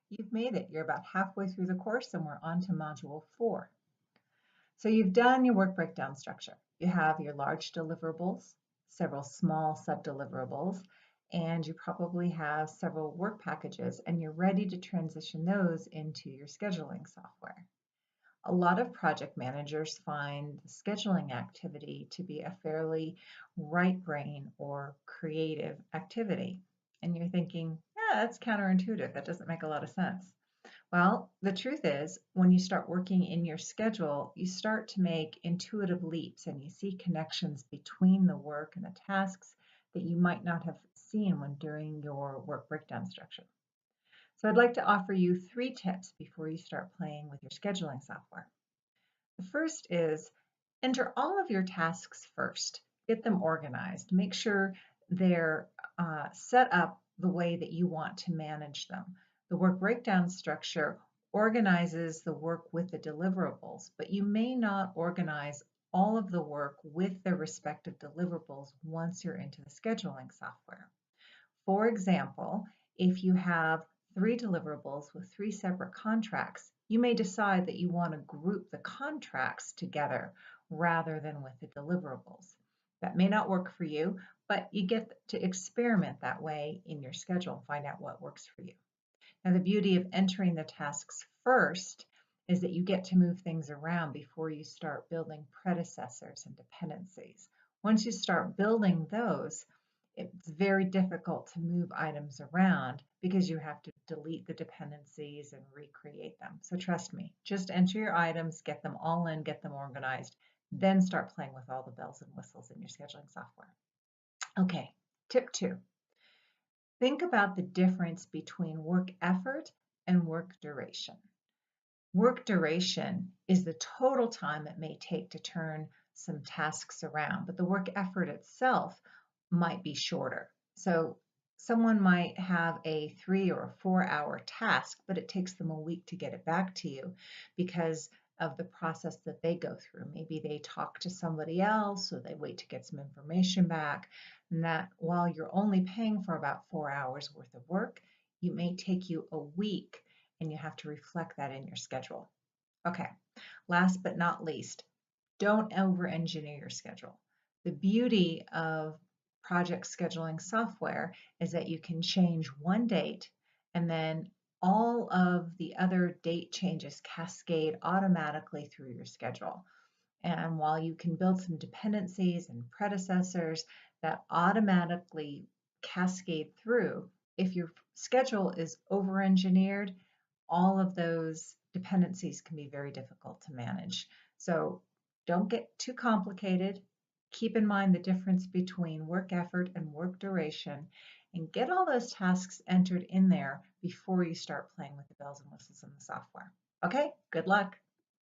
You've made it. You're about halfway through the course and we're on to Module 4. So you've done your work breakdown structure. You have your large deliverables, several small sub-deliverables, and you probably have several work packages, and you're ready to transition those into your scheduling software. A lot of project managers find the scheduling activity to be a fairly right brain or creative activity. And you're thinking, yeah, that's counterintuitive. That doesn't make a lot of sense. Well, the truth is, when you start working in your schedule, you start to make intuitive leaps and you see connections between the work and the tasks that you might not have seen when doing your work breakdown structure. So I'd like to offer you 3 tips before you start playing with your scheduling software. The first is enter all of your tasks first. Get them organized. Make sure they're set up the way that you want to manage them. The work breakdown structure organizes the work with the deliverables, but you may not organize all of the work with their respective deliverables once you're into the scheduling software. For example, if you have 3 deliverables with 3 separate contracts, you may decide that you want to group the contracts together rather than with the deliverables. That may not work for you, but you get to experiment that way in your schedule and find out what works for you. Now, the beauty of entering the tasks first is that you get to move things around before you start building predecessors and dependencies. Once you start building those, it's very difficult to move items around because you have to delete the dependencies and recreate them. So trust me, just enter your items, get them all in, get them organized, then start playing with all the bells and whistles in your scheduling software. Okay, tip 2. Think about the difference between work effort and work duration. Work duration is the total time it may take to turn some tasks around, but the work effort itself might be shorter. So someone might have a 3 or a 4 hour task, but it takes them a week to get it back to you because of the process that they go through. Maybe they talk to somebody else, or they wait to get some information back. And that while you're only paying for about 4 hours worth of work, it may take you a week, and you have to reflect that in your schedule. Okay, last but not least, don't over-engineer your schedule. The beauty of project scheduling software is that you can change one date and then all of the other date changes cascade automatically through your schedule. And while you can build some dependencies and predecessors that automatically cascade through, if your schedule is over-engineered, all of those dependencies can be very difficult to manage. So don't get too complicated. Keep in mind the difference between work effort and work duration, and get all those tasks entered in there before you start playing with the bells and whistles in the software. Okay, good luck.